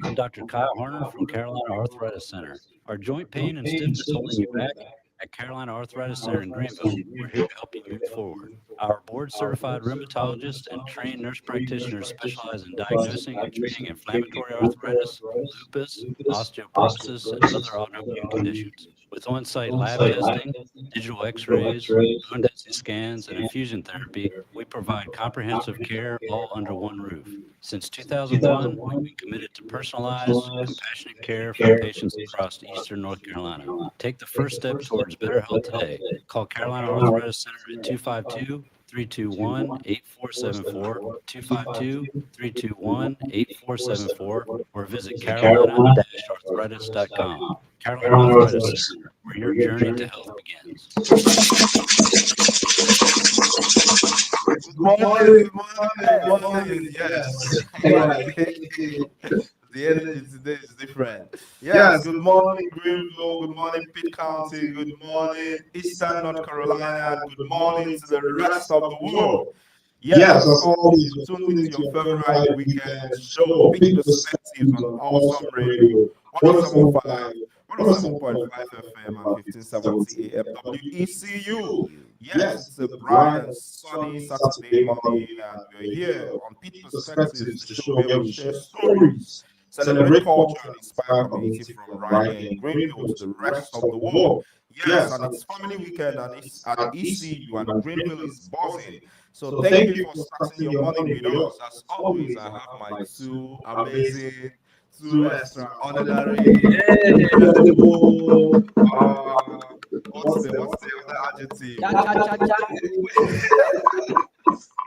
I'm Dr. Kyle Horner from Carolina Arthritis Center. Our joint pain and stiffness holding you back? At Carolina Arthritis Center in Greenville, we're here to help you move forward. Our board-certified rheumatologists and trained nurse practitioners specialize in diagnosing and treating inflammatory arthritis, lupus, osteoporosis, and other autoimmune conditions. With on-site lab testing, digital x-rays, bone density scans, and infusion therapy, we provide comprehensive care all under one roof. Since 2001, we've been committed to personalized, compassionate care for patients across eastern North Carolina. Take the first step towards better health today. Call Carolina Arthritis Center at 252-321-8474, 252-321-8474, or visit carolina-arthritis.com. Carolina Arthritis Center, where your journey to health begins. Good morning, good morning. Yes. The energy today is different. Yes, good morning, Greenville. Good morning, Pitt County. Good morning, Eastern North Carolina. And good morning to the rest of the world. Yes, as always, you're tuned into your favorite weekend show, Big Perspectives on Awesome Radio, 107.5, 107.5 FM and 1570 AM WECU. Yes, it's a bright and sunny Saturday morning, and we're here on Pitt Perspectives, the show where we share stories, celebrate culture, and inspire community from right here in Greenville to the rest of the world. Yes, and it's family weekend and it's at ECU, and Greenville is buzzing. So thank you for starting your morning with us. As always, I have my two amazing, two extraordinary, incredible, what's the other adjective?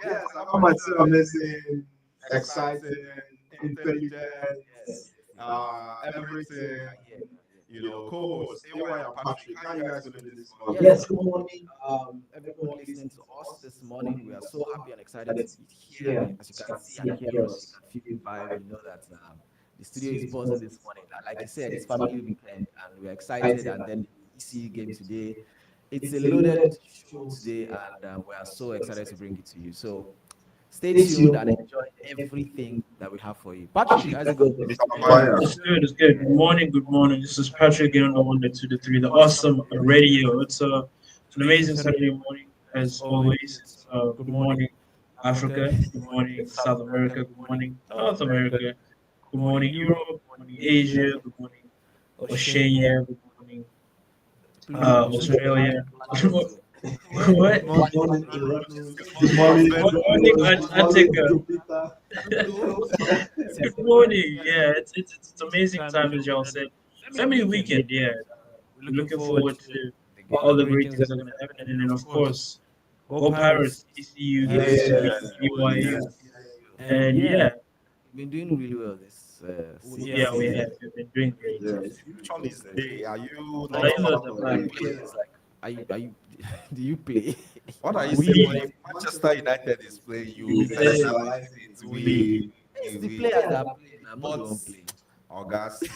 Yes, I have my two amazing, exciting, intelligent, everything, co-hosts, AY and Patrick. How you guys doing this morning? Yes, good morning. Everyone listening to us this morning. We are so happy and excited to be here. As you can see and hear us, you can feel the vibe. You know that the studio is buzzing this morning. And like I said, it's family weekend, and we're excited. And then the EC game today. It's a loaded show today, and we are so excited to bring it to you. So stay tuned and enjoy everything that we have for you. Patrick, how's it going? It's good, it's good. Good morning, good morning. This is Patrick again on the 1, the 2, the 3, the awesome radio. It's an amazing Saturday morning, as always. Good morning, Africa. Good morning, South America. Good morning, North America. Good morning, Europe. Good morning, Asia. Good morning, Oceania. Good morning, Australia. What? Good morning, I take a good morning. Yeah, it's amazing time, as y'all said. Family weekend. Yeah, we're looking forward to all the great things that are going to happen, and then of course, go Pirates, ECU, BYU, and yeah, We've been doing really well this yeah, season. we've been doing great. Yes. Which one is the? Are you I know not? the It's like, are you do you play? What are you saying? When Manchester United is playing, you personalize it. It's the players that are playing. I'm not the one playing. August.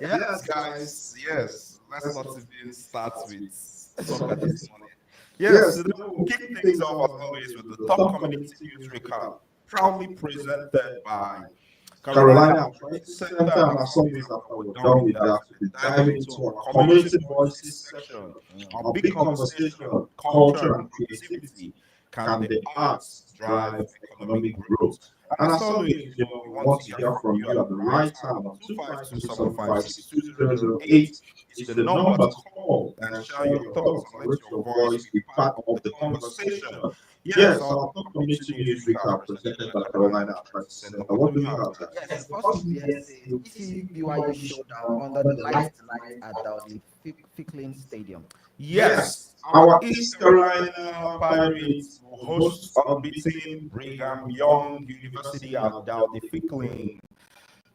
Yes, guys. Yes. Let's not even start with soccer this morning. Yes, so we'll kick things off as always with the top community news recap, proudly presented by Carolina Arthritis Center. And as always, after we're done with that, we'll be diving into our community voices section, our big conversation, culture and creativity. Can the arts drive economic growth? And as always, we want to hear from you at the right time on 252-756-2008. It's the number to call and share your thoughts and let your voice be part of the conversation. Yes, our top community news recap presented by Carolina Arthritis Center. What do we have, guys? Yes, first we have the BYU showdown under the lights tonight at the Ficklin Stadium. Yes, our East Carolina Pirates will host unbeaten Brigham Young University at Dowdy Ficklin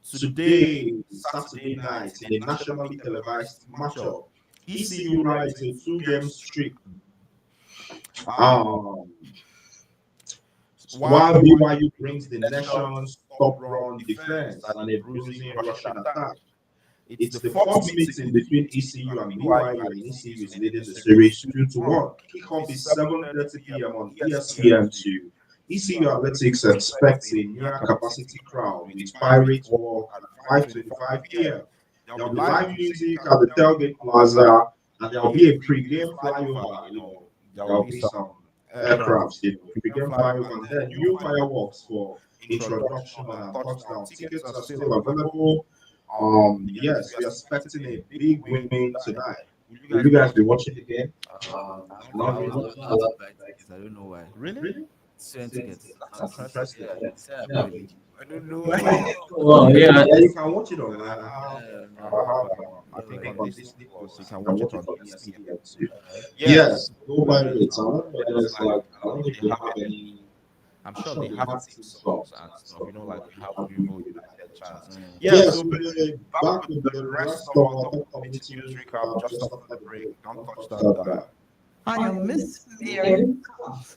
today, Saturday night, in a nationally televised matchup. ECU rides a two-game streak. While BYU brings the nation's top run defense and a bruising rushing attack. It's the fourth meeting between ECU and BYU, and ECU is leading the series 2-1. Kickoff is 7:30 p.m. on ESPN2. ECU Athletics expects a near capacity crowd with Pirate Walk at 5:25 p.m. There will be live music at the Tailgate Plaza, and there will be a pre-game flyover. There will be some aircrafts, pre-game flyover, and then new fireworks for introduction and touchdown. Tickets are still available. Yes, we are expecting a big win tonight. Will you guys be watching the game? I was not able to buy tickets. I don't know why. Really? Student tickets. That's interesting. Yeah, they said I'm not eligible. I don't know why. Well, yeah, Yeah, you can watch it online. No, I think no, on no. Disney Plus, you can watch it on ESPN too. Yes, go buy it. I don't know whether it's like, I don't know if they have any. I'm sure they have team songs and stuff. Like we have Greenville United chants. Yes, so back with the rest of our top community news recap just after the break. Don't touch that dial. I am Miss Mary Cox.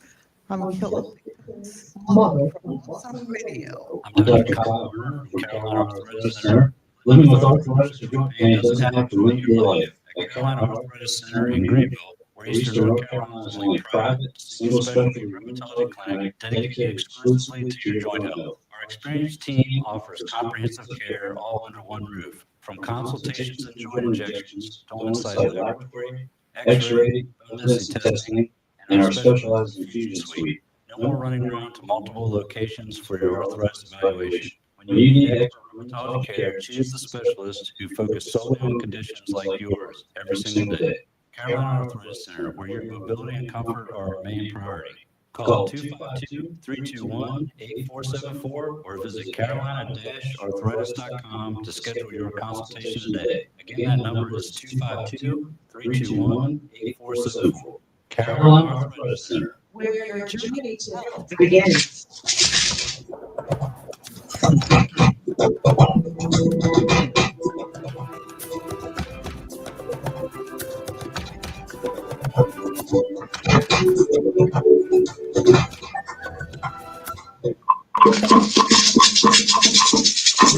I'm Killer Pickens' mother from Awesome Radio. I'm Dr. Kyle Warner from Carolina Arthritis Center. Living with arthritis or joint pain doesn't have to limit your life. At Carolina Arthritis Center in Greenville, where Eastern North Carolina's only private, single-specialty rheumatology clinic dedicated exclusively to your joint health. Our experienced team offers comprehensive care all under one roof, from consultations and joint injections to on-site laboratory, X-ray, bone density testing, and our specialized infusion suite. No more running around to multiple locations for your arthritis evaluation. When you need expert rheumatology care, choose the specialist who focus solely on conditions like yours every single day. Carolina Arthritis Center, where your mobility and comfort are our main priority. Call 252-321-8474 or visit carolina-arthritis.com to schedule your consultation today. Again, that number is 252-321-8474. Carolina Arthritis Center. Where your journey to health begins.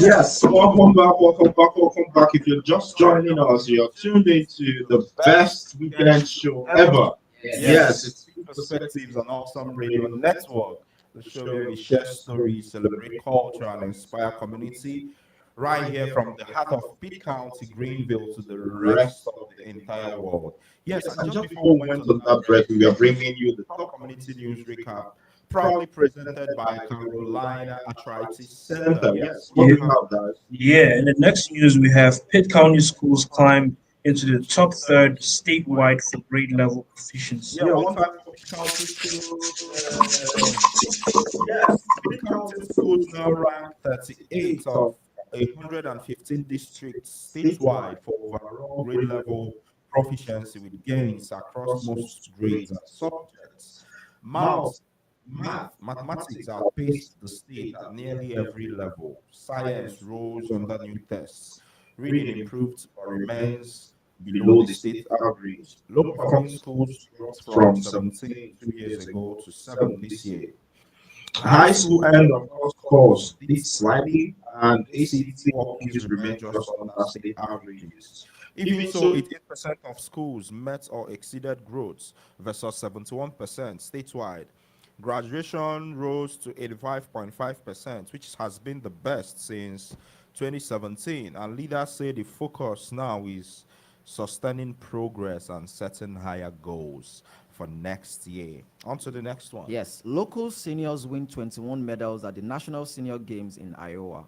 Yes, welcome back, welcome back, welcome back. If you're just joining us, you're tuned into the best weekend show ever. Yes, it's Two Perspectives on Awesome Radio Network, the show where we share stories, celebrate culture, and inspire community. Right here from the heart of Pitt County, Greenville, to the rest of the entire world. Yes, and just before we went on that break, we are bringing you the top community news recap, proudly presented by Carolina Arthritis Center. Yes, what do you have, guys? yeah. In the next news, we have Pitt County schools climb into the top third statewide for grade level proficiency. Yeah, one time for Pitt County Schools. Yes, Pitt County Schools now rank 38 of 115 districts statewide for overall grade level proficiency with gains across most grades and subjects. Maths, mathematics outpaced the state at nearly every level. Science rose under new tests. Reading improved but remains below the state average. Low performing schools dropped from 17 2 years ago to 7 this year. High school end of course did slightly, and ACT walkies remain just under state averages. Even so, 88% of schools met or exceeded growth versus 71% statewide. Graduation rose to 85.5%, which has been the best since 2017. And leaders say the focus now is sustaining progress and setting higher goals for next year. On to the next one. Yes, local seniors win 21 medals at the National Senior Games in Iowa.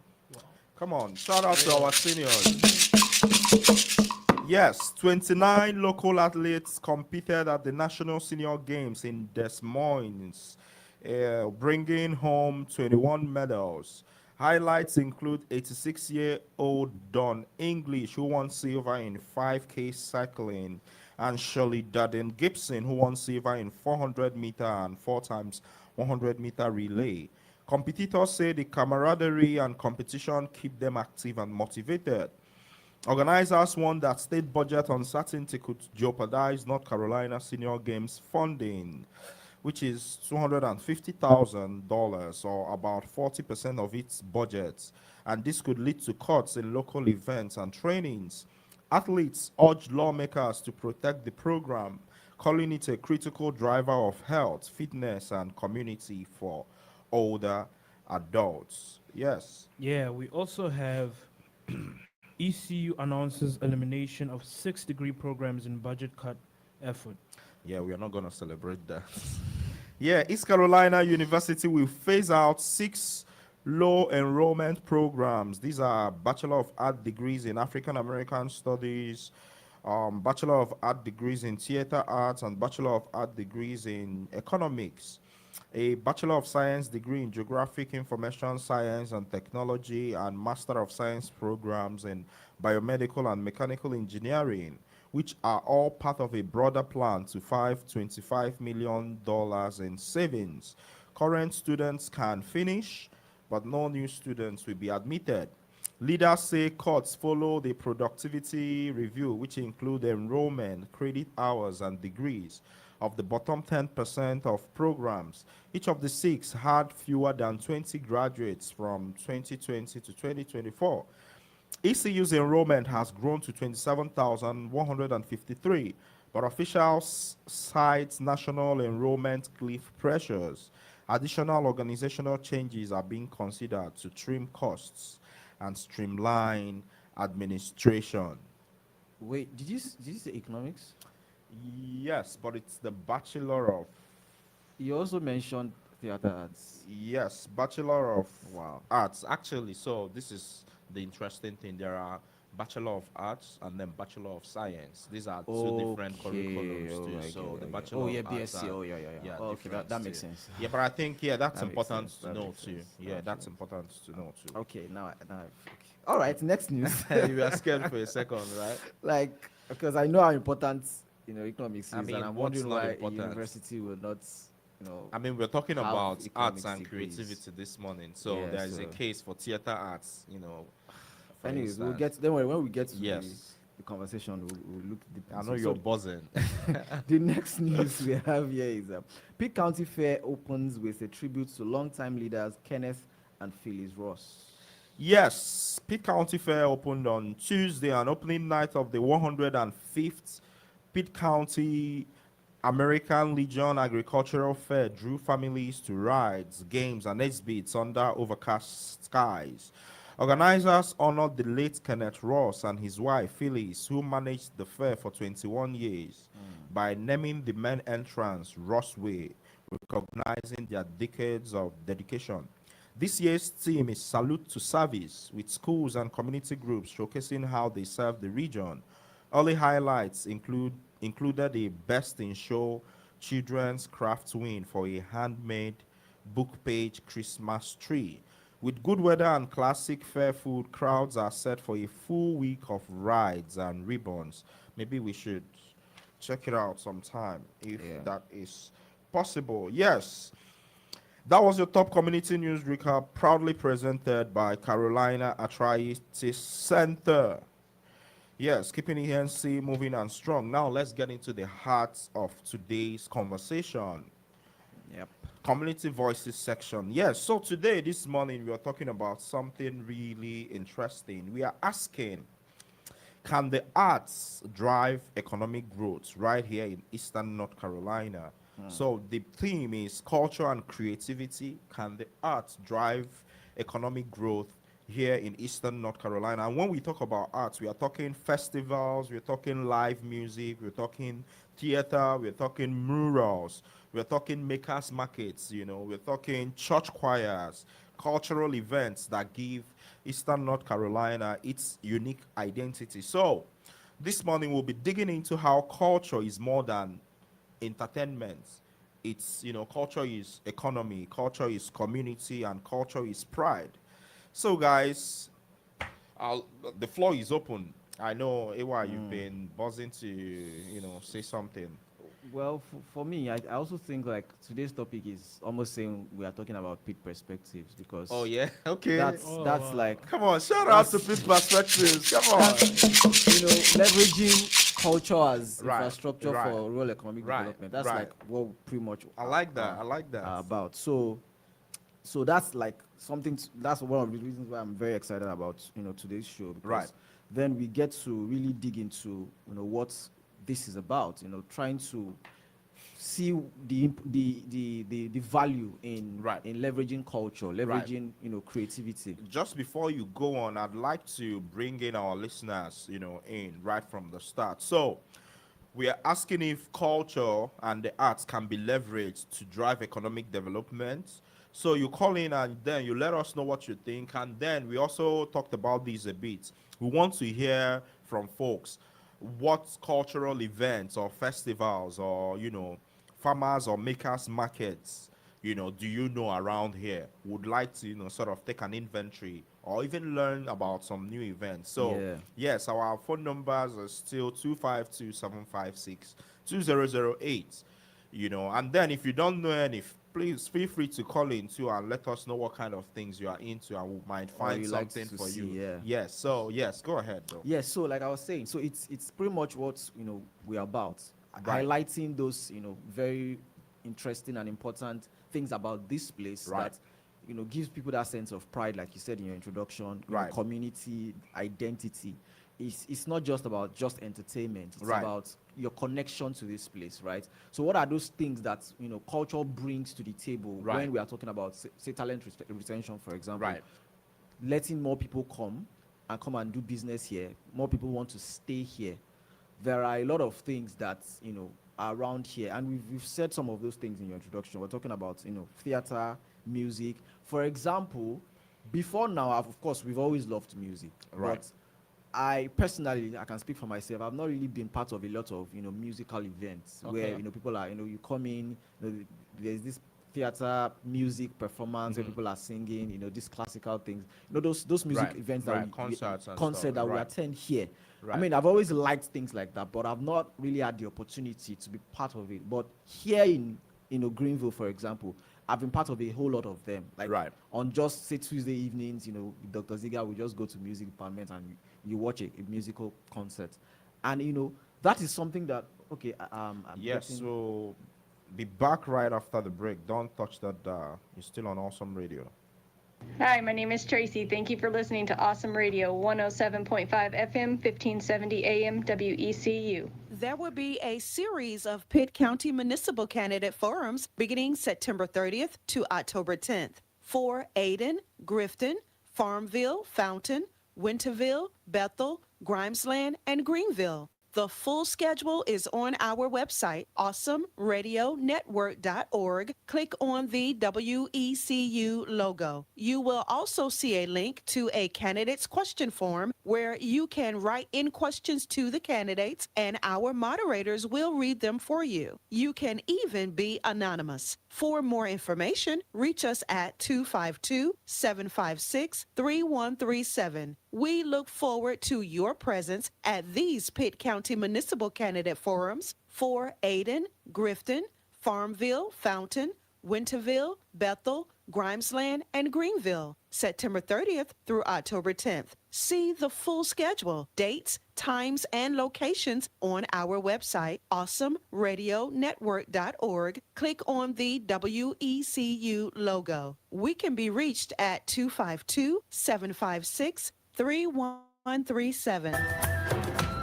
Come on, shout out to our seniors. Yes, 29 local athletes competed at the National Senior Games in Des Moines, bringing home 21 medals. Highlights include 86-year-old Don English, who won silver in 5K cycling, and Shirley Darden Gibson, who won silver in 400-meter and 4 times 100-meter relay. Competitors say the camaraderie and competition keep them active and motivated. Organizers warned that state budget uncertainty could jeopardize North Carolina Senior Games funding. which is $250,000 or about 40% of its budget. And this could lead to cuts in local events and trainings. Athletes urge lawmakers to protect the program, calling it a critical driver of health, fitness, and community for older adults. Yes. Yeah, we also have ECU announces elimination of 6 degree programs in budget cut effort. Yeah, we are not going to celebrate that. Yeah, East Carolina University will phase out 6 low enrollment programs. These are Bachelor of Art degrees in African American Studies, Bachelor of Art degrees in Theater Arts, and Bachelor of Art degrees in Economics, a Bachelor of Science degree in Geographic Information Science and Technology, and Master of Science programs in Biomedical and Mechanical Engineering, which are all part of a broader plan to $25 million in savings. Current students can finish, but no new students will be admitted. Leaders say cuts follow the productivity review, which include enrollment, credit hours, and degrees of the bottom 10% of programs. Each of the 6 had fewer than 20 graduates from 2020 to 2024. ECU's enrollment has grown to 27,153, but officials cite national enrollment cliff pressures. Additional organizational changes are being considered to trim costs and streamline administration. Wait, did you say economics? Yes, but it's the Bachelor of. You also mentioned theater arts. Yes, Bachelor of Wow. Arts. Actually, so this is the interesting thing. There are Bachelor of Arts and then Bachelor of Science. These are two different curriculums Oh, too. I So get the it, Bachelor oh yeah, of Arts BSc. are, Oh yeah, yeah, yeah. yeah, Oh, okay, different that makes too. sense. Yeah, but I think that's That makes important sense, to that know makes too. sense, that Yeah, makes that's sense. important to know too. Okay, okay. All right, next news. You were scared for a second, right? Like, because I know how important economics I is, mean, and I'm what's wondering not why a important? university will not, I mean, we're talking have about arts economics and degrees. creativity this morning. So Yeah, there is a so case for theater arts, for anyways, we'll instance. get. Don't worry, when we get to Yes. the conversation, we'll look deep I into know it. you're So buzzing. the next news we have here is Pitt County Fair opens with a tribute to longtime leaders Kenneth and Phyllis Ross. Yes, Pitt County Fair opened on Tuesday, and opening night of the 105th Pitt County American Legion Agricultural Fair drew families to rides, games, and exhibits under overcast skies. Organizers honored the late Kenneth Ross and his wife Phyllis, who managed the fair for 21 years, by naming the main entrance Ross Way, recognizing their decades of dedication. This year's theme is Salute to Service, with schools and community groups showcasing how they serve the region. Early highlights included a Best in Show children's craft win for a handmade book page Christmas tree. With good weather and classic fair food, crowds are set for a full week of rides and ribbons. Maybe we should check it out sometime if Yeah. that is possible. Yes, that was your top community news recap, proudly presented by Carolina Arthritis Center. Yes, keeping ENC moving and strong. Now let's get into the heart of today's conversation. Yep. Community voices section. Yes, so today, this morning, we are talking about something really interesting. We are asking, can the arts drive economic growth right here in Eastern North Carolina? So the theme is culture and creativity. Can the arts drive economic growth here in Eastern North Carolina? And when we talk about arts, we are talking festivals, we're talking live music, we're talking theater, we're talking murals, we're talking makers markets, we're talking church choirs, cultural events that give Eastern North Carolina its unique identity. So this morning we'll be digging into how culture is more than entertainment. It's, culture is economy, culture is community, and culture is pride. So guys, I'll, the floor is open. I know, Ewa, you've been buzzing to, say something. Well, for me, I also think like today's topic is almost saying we are talking about Pitt perspectives, because Oh yeah, okay. that's like Come on, shout out to Pitt Perspectives. Come on. leveraging culture as Right, infrastructure right, for rural economic right, development. That's right. like what pretty much I like that. I like that. are about. So that's like something. That's one of the reasons why I'm very excited about today's show, Right. because then we get to really dig into what this is about. Trying to see the value in Right. leveraging culture, Right. leveraging creativity. Just before you go on, I'd like to bring in our listeners, in right from the start. So, we are asking if culture and the arts can be leveraged to drive economic development. So you call in and then you let us know what you think. And then we also talked about this a bit. We want to hear from folks what cultural events or festivals or, farmers or makers markets, do you know around here would like to, sort of take an inventory or even learn about some new events. So Yeah. yes, our phone numbers are still 252-756-2008. And then if you don't know any, please feel free to call in too and let us know what kind of things you are into and we might Or find you like something to for see, you. yeah. Yes, so yes, go ahead though. Yes, so like I was saying, so it's pretty much what we're about, Right. highlighting those very interesting and important things about this place Right. that gives people that sense of pride, like you said in your introduction. Right. Community identity. It's not just about just entertainment. It's Right. about your connection to this place, right? So what are those things that culture brings to the table Right. when we are talking about say talent retention, for example? Right. Letting more people come and do business here. More people want to stay here. There are a lot of things that are around here, and we've said some of those things in your introduction. We're talking about theater, music. For example, before now, of course, we've always loved music, Right. but I personally, I can speak for myself. I've not really been part of a lot of musical events where Okay. people are you come in. There's this theater music performance where people are singing. These classical things. Those music Right. events Right. that Concerts and concert stuff. that we Right. attend here. I Right. mean, I've always liked things like that, but I've not really had the opportunity to be part of it. But here in Greenville, for example, I've been part of a whole lot of them. Like Right. on just say Tuesday evenings, with Dr. Ziga, we just go to music department and you watch a musical concert, and that is something that okay, I'm Yes, getting. so be back right after the break. Don't touch that dial. You're still on Awesome Radio. Hi, my name is Tracy. Thank you for listening to Awesome Radio 107.5 FM, 1570 AM, WECU. There will be a series of Pitt County municipal candidate forums beginning September 30th to October 10th for Ayden, Grifton, Farmville, Fountain, Winterville, Bethel, Grimesland, and Greenville. The full schedule is on our website, awesomeradionetwork.org. Click on the WECU logo. You will also see a link to a candidate's question form where you can write in questions to the candidates and our moderators will read them for you. You can even be anonymous. For more information, reach us at 252-756-3137. We look forward to your presence at these Pitt County Municipal Candidate Forums for Ayden, Grifton, Farmville, Fountain, Winterville, Bethel, Grimesland, and Greenville, September 30th through October 10th. See the full schedule, dates, times, and locations on our website, awesomeradionetwork.org. Click on the WECU logo. We can be reached at 252-756-3137.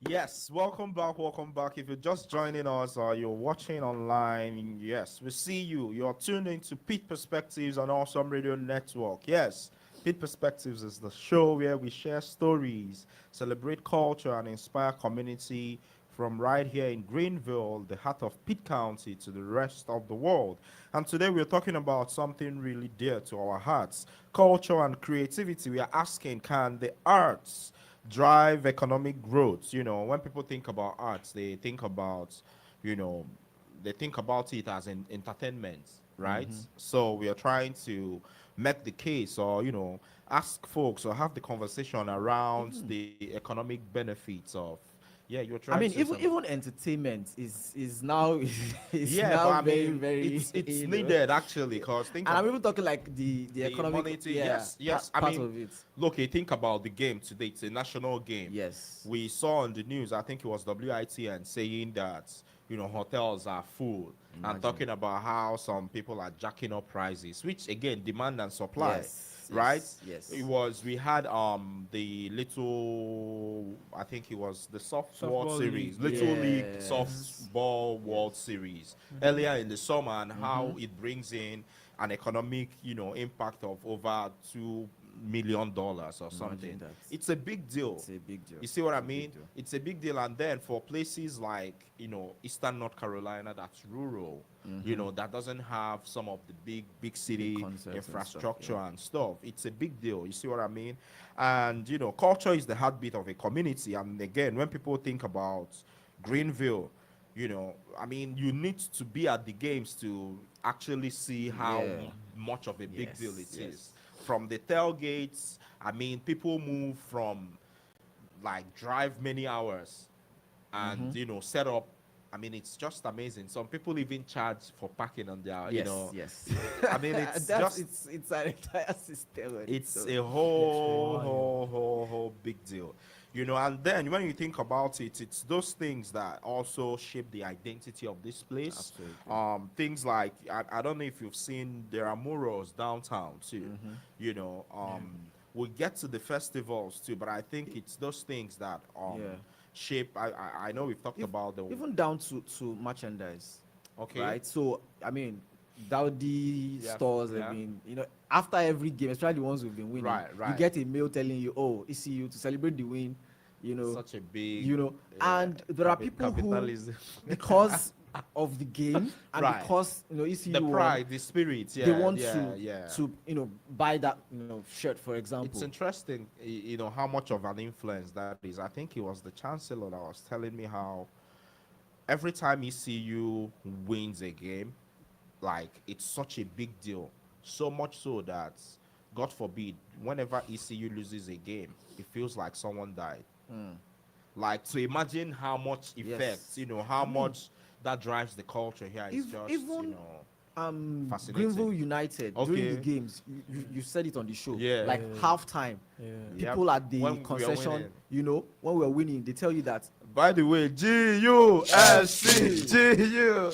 Yes, welcome back. Welcome back. If you're just joining us or you're watching online, yes, we see you. You're tuned into Pete Perspectives on Awesome Radio Network. Yes, Pete Perspectives is the show where we share stories, celebrate culture, and inspire community from right here in Greenville, the heart of Pitt County, to the rest of the world. And today we're talking about something really dear to our hearts, culture and creativity. We are asking, can the arts drive economic growth? When people think about arts, they think about, you know, they think about it as entertainment. right? So we are trying to make the case, or ask folks or have the conversation around the economic benefits of. Yeah, you're trying I to mean, say something. even entertainment is now is Yeah, but now I very mean, very it's you know. needed actually, because think And I'm about even talking like the the economic, monetary. yeah, Yes, yes. I part mean, of it. look, you think about the game today. It's a national game. Yes. We saw on the news, I think it was WITN saying that hotels are full, and Imagine. talking about how some people are jacking up prices, which again, demand and supply, Yes, right? yes, yes. It was we had the little, I think it was the softball Softball series, league, little yeah. league Yes. softball world Yes. series earlier in the summer, and how it brings in an economic impact of over $2 million or Imagine something. that. It's a big deal. It's a big deal. You see what I It's a big mean? deal. It's a big deal. And then for places like, Eastern North Carolina, that's rural, that doesn't have some of the big Big city concerts and stuff. infrastructure Yeah. and stuff. It's a big deal. You see what I mean? And, culture is the heartbeat of a community. And again, when people think about Greenville, I mean, you need to be at the games to actually see how Yeah. much of a big deal Yes. it is. Yes. From the tailgates, I mean, people move from, like, drive many hours and set up. I mean, it's just amazing. Some people even charge for parking on their Yes. Yes. I mean, it's That's just it's an entire system. On its it's own. a It's whole wild. whole big deal. And then when you think about it, it's those things that also shape the identity of this place. Absolutely. Things like, I don't know if you've seen, there are murals downtown too. We get to the festivals too, but I think it's those things that Yeah. shape. I know we've talked If, about the. even down to merchandise, Okay. right? So I mean, Dowdy Yeah, stores have yeah. been, after every game, especially the ones we've been winning, Right, you right. get a mail telling you, oh, ECU to celebrate the win, you know, Such a big, you know, yeah, and there are people who, capitalism. because of the game and Right. because The ECU won, pride, the spirit, they yeah, want yeah, yeah. to buy that shirt, for It's example. interesting, how much of an influence that is. I think it was the chancellor that was telling me how every time ECU wins a game, like, it's such a big deal. So much so that, God forbid, whenever ECU loses a game, it feels like someone died. Like, to imagine how much effect, Yes, how I mean, much that drives the culture here is just, even fascinating. Greenville United during the Okay. games, you said it on the show, Yeah. like halftime, Yeah. Yep. people at the When we are concession, winning. when we are winning, they tell you that By the way, GUSC, GU.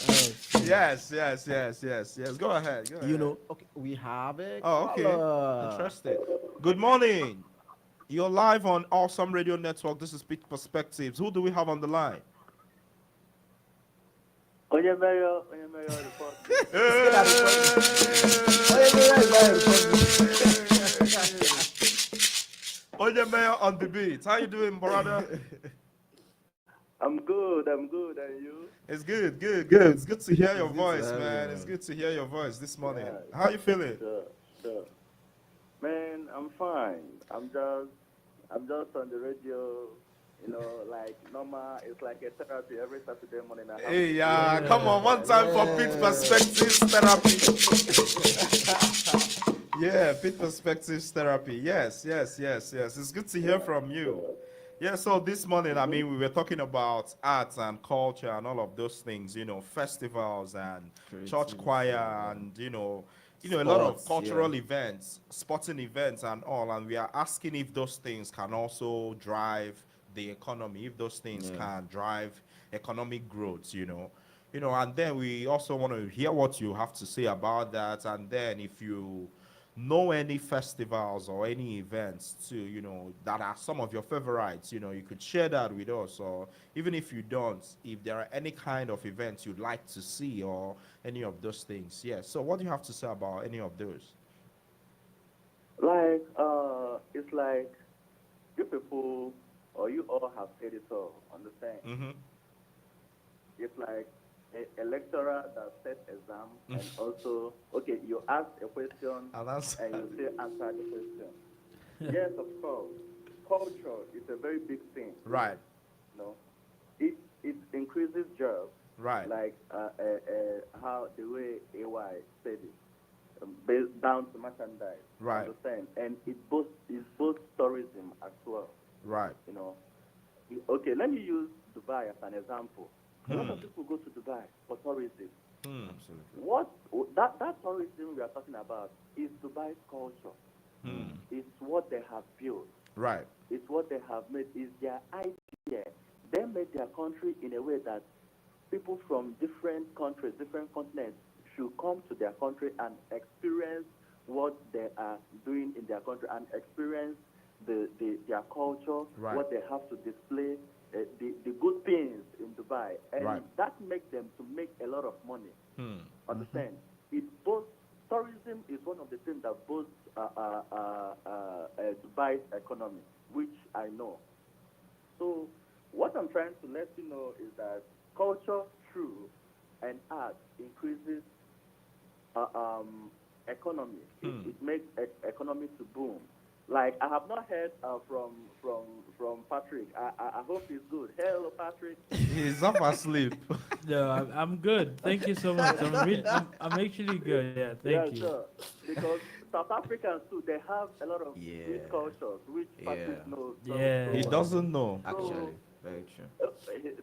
Yes, yes, yes, yes, yes. Go ahead. Go ahead. okay, we have a Oh, okay. caller. Interesting. Good morning. You're live on Awesome Radio Network. This is Pitt Perspectives. Who do we have on the line? Onyemayo report. Oye Mayor on the beat. How you doing, brother? I'm good, and you? It's good, good, good. It's good to hear your It's good to voice, have you, man. It's man. good to hear your voice this morning. Yeah. How you feeling? Sure. Man, I'm fine. I'm just on the radio, like normal. It's like a therapy every Saturday morning. I have Hey, come on, one time for Pit Perspectives Therapy. Yeah, Pit Perspectives Therapy. Yes, yes, yes, yes. It's good to hear from you. Yeah, so this morning, I mean, we were talking about arts and culture and all of those things, festivals and church choir and, a lot of Sports, cultural yeah. events, sporting events and all. And we are asking if those things can also drive the economy, if those things Yeah. can drive economic growth, and then we also want to hear what you have to say about that. And then if you know any festivals or any events too, that are some of your favorites, you could share that with us. Or even if you don't, if there are any kind of events you'd like to see or any of those things. Yeah. So what do you have to say about any of those? like it's like you people or you all have said it all. Understand? Mm-hmm. It's like a lecturer that set exam and also okay, you ask a question And that's and you still answer the question. Yes, of course. Culture is a very big thing. right. You know, it increases jobs. Right. like how the way AY said it, based down to merchandise. Right. Understand? And it both tourism as well. Right. You know. Okay, let me use Dubai as an example. A lot of people go to Dubai for tourism. Absolutely. That tourism we are talking about is Dubai's culture. It's what they have built. Right. It's what they have made. Is their idea. They made their country in a way that people from different countries, different continents should come to their country and experience what they are doing in their country and experience their culture, Right. what they have to display, the good things in Dubai. And Right. that makes them to make a lot of money. Understand? It both tourism is one of the things that boosts Dubai's economy, which I know. So what I'm trying to let you know is that culture, true, and art increases economy. It makes economy to boom. Like I have not heard from Patrick. I hope he's good. Hello, Patrick. He's off asleep. No, I'm good. Thank you so much. I'm actually good. Yeah, Yeah, thank you. sure. Because South Africans too, they have a lot of Yeah. rich cultures, which Patrick Yeah. knows. Yeah. He doesn't know. Actually, very true.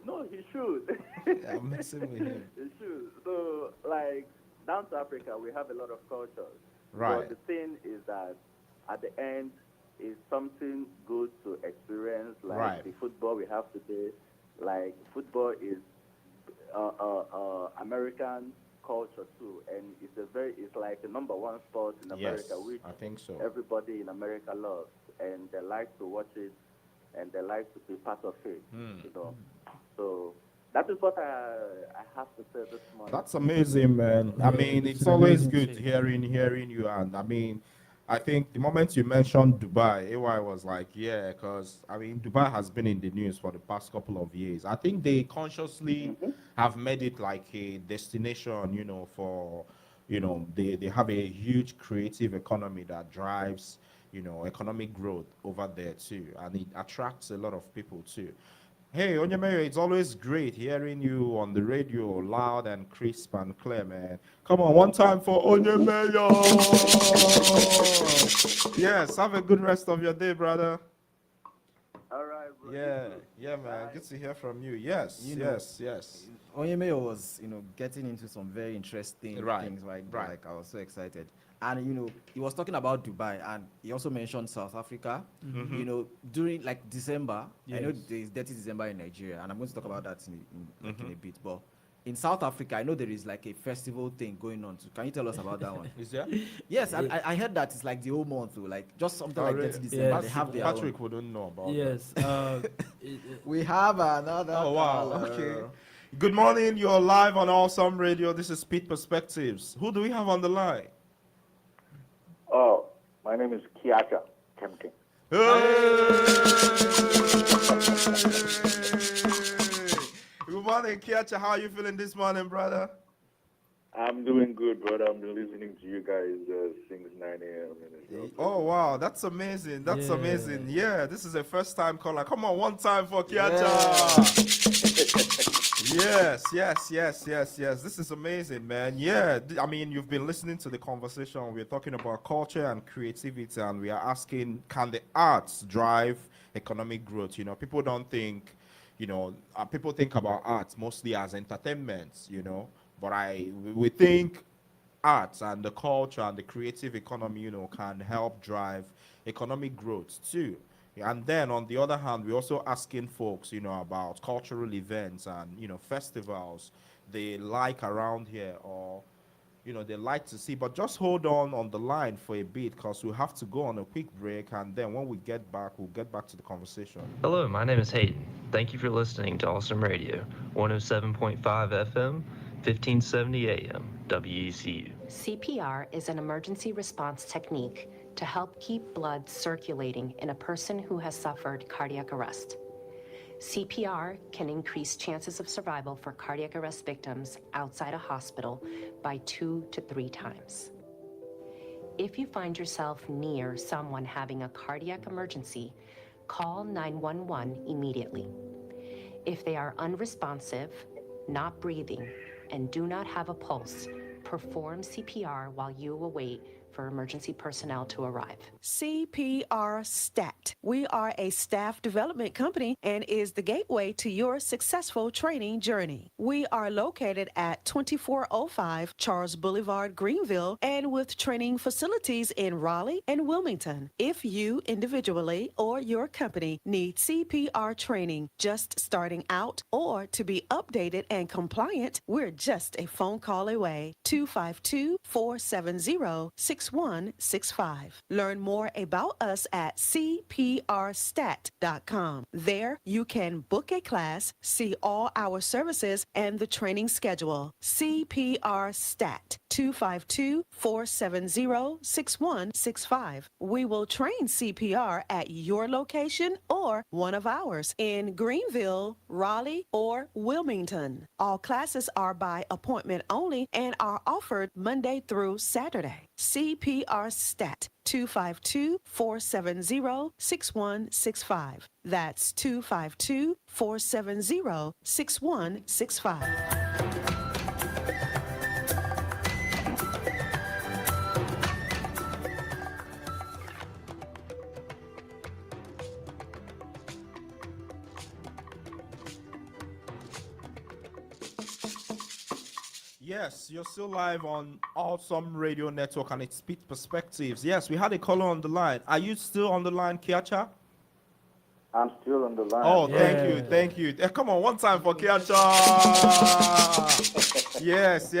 No, he should. I'm messing with him. He should. So, like, down to Africa, we have a lot of cultures. Right. But the thing is that at the end, is something good to experience, like Right. the football we have today. Like, football is American culture too, and it's like the number one sport in America, Yes, which I think so. everybody in America loves, and they like to watch it, and they like to be part of it. You know, so that is what I have to say this morning. That's amazing, man. I mean, it's always good hearing you, and I mean, I think the moment you mentioned Dubai, AY was like, yeah, because I mean, Dubai has been in the news for the past couple of years. I think they consciously have made it like a destination, for, they have a huge creative economy that drives, economic growth over there too, and it attracts a lot of people too. Hey, Onyemeyo, it's always great hearing you on the radio, loud and crisp and clear, man. Come on, one time for Onyemeyo. Yes, have a good rest of your day, brother. All right, bro. Yeah, yeah, man. Good to hear from you. Yes, You know, yes. Onyemeo was, getting into some very interesting Right, things right right. Like I was so excited. And he was talking about Dubai, and he also mentioned South Africa. During like December, I know Yes. there's Dirty December in Nigeria, and I'm going to talk about that in a bit. But in South Africa, I know there is like a festival thing going on. So can you tell us about that one? Is there? Yes, I heard that it's like the whole month, though, like just something like really? Dirty December. Yes. They have their Patrick own. wouldn't know about Yes. We have another. Oh, wow. caller. Okay. Good morning. You're live on Awesome Radio. This is Pitt Perspectives. Who do we have on the line? Oh, my name is Kiaka Kemke. Good morning, Kiacha. How are you feeling this morning, brother? I'm doing good, brother. I've been listening to you guys since 9 a.m. Oh, wow. That's amazing. That's Yeah. amazing. Yeah, this is a first time caller. Come on, one time for Kiacha. Yes. This is amazing, man. Yeah, I mean, you've been listening to the conversation. We're talking about culture and creativity, and we are asking, can the arts drive economic growth? People don't think, people think about arts mostly as entertainment, but we think arts and the culture and the creative economy, can help drive economic growth too. And then on the other hand, we're also asking folks, about cultural events and, festivals they like around here or, they like to see. But just hold on the line for a bit because we have to go on a quick break. And then when we get back, we'll get back to the conversation. Hello, my name is Hayden. Thank you for listening to Awesome Radio, 107.5 FM, 1570 AM, WECU. CPR is an emergency response technique to help keep blood circulating in a person who has suffered cardiac arrest. CPR can increase chances of survival for cardiac arrest victims outside a hospital by 2 to 3 times. If you find yourself near someone having a cardiac emergency, call 911 immediately. If they are unresponsive, not breathing, and do not have a pulse, perform CPR while you await for emergency personnel to arrive. CPR Stat. We are a staff development company and is the gateway to your successful training journey. We are located at 2405 Charles Boulevard, Greenville, and with training facilities in Raleigh and Wilmington. If you individually or your company need CPR training just starting out or to be updated and compliant, we're just a phone call away. 252-470-6165. Learn more about us at cprstat.com. There, you can book a class, see all our services, and the training schedule. CPR Stat, 252-470-6165. We will train CPR at your location or one of ours in Greenville, Raleigh, or Wilmington. All classes are by appointment only and are offered Monday through Saturday. CPR Stat, 252-470-6165. That's 252-470-6165. Yes, you're still live on Awesome Radio Network and it's Pitt Perspectives. Yes, we had a caller on the line. Are you still on the line, Kiacha? I'm still on the line. Oh, Yeah. thank you. Come on, one time for Kiacha. yes.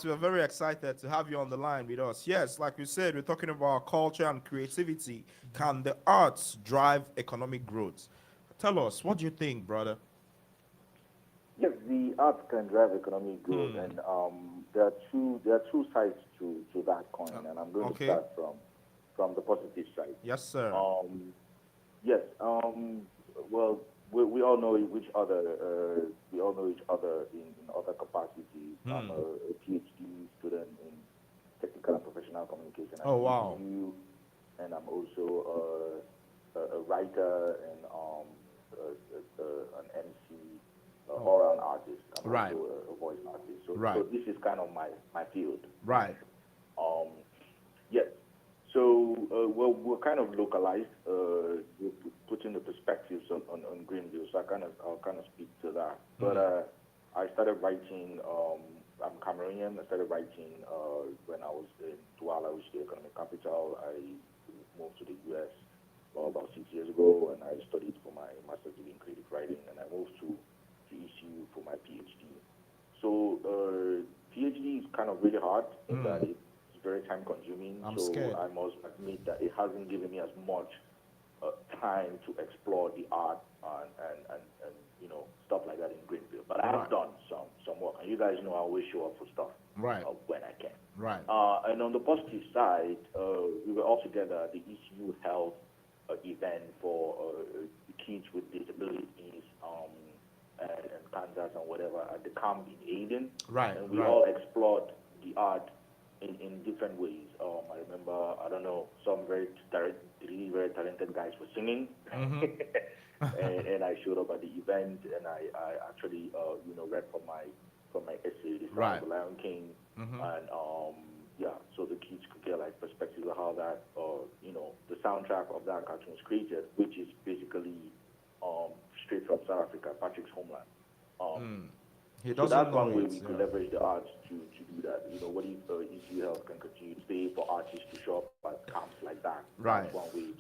We're very excited to have you on the line with us. Yes, like we said, we're talking about culture and creativity. Can the arts drive economic growth? Tell us, what do you think, brother? Yes, the arts can drive economic growth, and there are two sides to that coin, and I'm going to start from the positive side. Yes, sir. Yes. Well, we all know each other. We all know each other in other capacities. I'm a PhD student in technical and professional communication at TCU, and I'm also a writer and an MC. Or an artist. I'm also a voice artist. So this is kind of my field. Right. Yes. So we're kind of localized. We're putting the perspectives on Greenville. So I'll kind of speak to that. But I started writing. I'm Cameroonian. I started writing when I was in Douala, which is the economic capital. I moved to the U.S. About 6 years ago, and I studied for my master's degree in creative writing, and I moved to ECU for my PhD. So PhD is kind of really hard in that it's very time consuming. I'm scared. I must admit that it hasn't given me as much time to explore the art and stuff like that in Greenville. But I have done some work, and you guys know I always show up for stuff when I can. Right. And on the positive side, we were all together at the ECU Health event for kids with disabilities. And cancers and whatever at the camp in Aden. Right. And we all explored the art in different ways. I remember, I don't know, some really very talented guys were singing. and I showed up at the event and I actually read from my essay, The Sound of the Lion King. And so the kids could get like perspectives of how that the soundtrack of that cartoon was created, which is basically straight from South Africa, Patrick's homeland. So that's one way we could leverage the arts to do that. What if ECU Health can continue to pay for artists to show up at camps like that? Right. That's one way